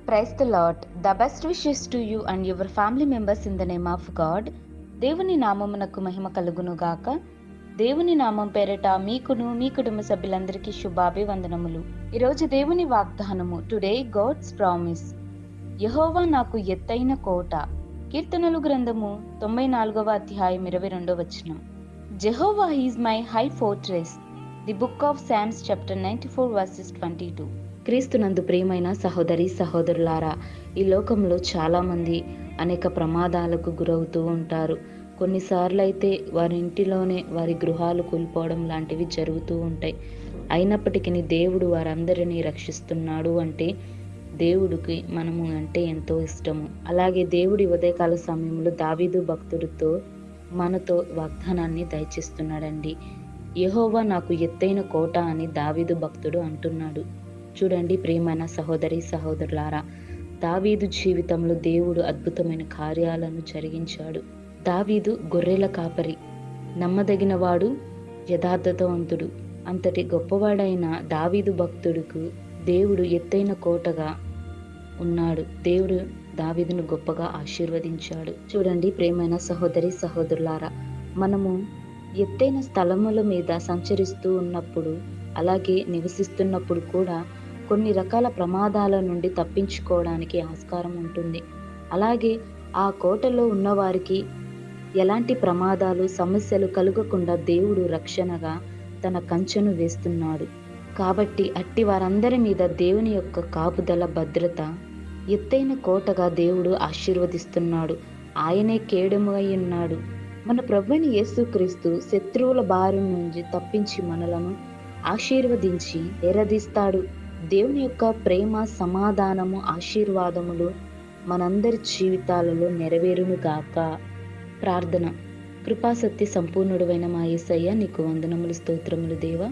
Praise the Lord. The best wishes to you and your family members in the name of God. దేవుని నామమునకు మహిమ కలుగును గాక. దేవుని నామం పేరట మీకును మీ కుటుంబ సభ్యులందరికీ శుభాభివందనములు. ఈరోజు దేవుని వాగ్దానము. Today God's promise. యెహోవా నాకు ఎత్తైన కోట. కీర్తనలు గ్రంథము 94వ అధ్యాయం 22వ వచనం. Jehovah is my high fortress. The book of Psalms chapter 94 verses 22. క్రీస్తునందు ప్రియమైన సహోదరి సహోదరులారా, ఈ లోకంలో చాలామంది అనేక ప్రమాదాలకు గురవుతూ ఉంటారు. కొన్నిసార్లు అయితే వారి ఇంటిలోనే వారి గృహాలు కూలిపోవడం లాంటివి జరుగుతూ ఉంటాయి. అయినప్పటికీ దేవుడు వారందరినీ రక్షిస్తున్నాడు అంటే దేవుడికి మనము అంటే ఎంతో ఇష్టము. అలాగే దేవుడి ఉదయకాల సమయంలో దావీదు భక్తుడితో మనతో వాగ్దానాన్ని దయచేస్తున్నాడండి. యెహోవా నాకు ఎత్తైన కోట అని దావీదు భక్తుడు అంటున్నాడు. చూడండి ప్రియమైన సహోదరి సహోదరులారా, దావీదు జీవితంలో దేవుడు అద్భుతమైన కార్యాలను జరిగించాడు. దావీదు గొర్రెల కాపరి, నమ్మదగినవాడు, యథార్థవంతుడు. అంతటి గొప్పవాడైన దావీదు భక్తుడికి దేవుడు ఎత్తైన కోటగా ఉన్నాడు. దేవుడు దావీదును గొప్పగా ఆశీర్వదించాడు. చూడండి ప్రియమైన సహోదరి సహోదరులారా, మనము ఎత్తైన స్థలముల మీద సంచరిస్తూ ఉన్నప్పుడు, అలాగే నివసిస్తున్నప్పుడు కూడా కొన్ని రకాల ప్రమాదాల నుండి తప్పించుకోవడానికి ఆస్కారం ఉంటుంది. అలాగే ఆ కోటలో ఉన్నవారికి ఎలాంటి ప్రమాదాలు సమస్యలు కలుగకుండా దేవుడు రక్షణగా తన కంచెను వేస్తున్నాడు. కాబట్టి అట్టి వారందరి మీద దేవుని యొక్క కాపుదల భద్రత ఎత్తైన కోటగా దేవుడు ఆశీర్వదిస్తున్నాడు. ఆయనే కేడెముగా ఉన్నాడు. మన ప్రభువైన యేసుక్రీస్తు శత్రువుల బారి నుంచి తప్పించి మనలను ఆశీర్వదించి ఎరదీస్తాడు. దేవుని యొక్క ప్రేమ, సమాధానము, ఆశీర్వాదములు మనందరి జీవితాలలో నెరవేరును గాక. ప్రార్థన. కృపాసక్తి సంపూర్ణుడైన మా యేసయ్య, నీకు వందనములు, స్తోత్రములు దేవా.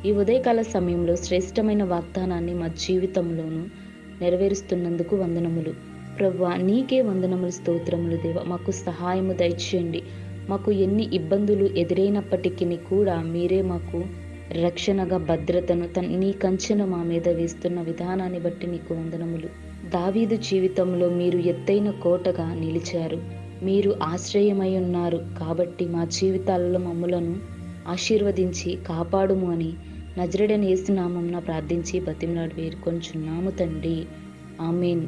ఈ ఉదయకాల సమయంలో శ్రేష్టమైన వాగ్దానాన్ని మా జీవితంలోనూ నెరవేరుస్తున్నందుకు వందనములు ప్రభువా. నీకే వందనములు, స్తోత్రములు దేవా. మాకు సహాయము దయచేయండి. మాకు ఎన్ని ఇబ్బందులు ఎదురైనప్పటికీ కూడా మీరే మాకు రక్షణగా భద్రతను నీ కంచెను మా మీద వేస్తున్న విధానాన్ని బట్టి నీకు వందనములు. దావీదు జీవితంలో మీరు ఎత్తైన కోటగా నిలిచారు. మీరు ఆశ్రయమై ఉన్నారు. కాబట్టి మా జీవితాలలో మమ్ములను ఆశీర్వదించి కాపాడుము అని నజరేయుడైన యేసు నామమున ప్రార్థించి బతిమలాడి వేడుకొనుచున్నాము తండ్రి. ఆమేన్.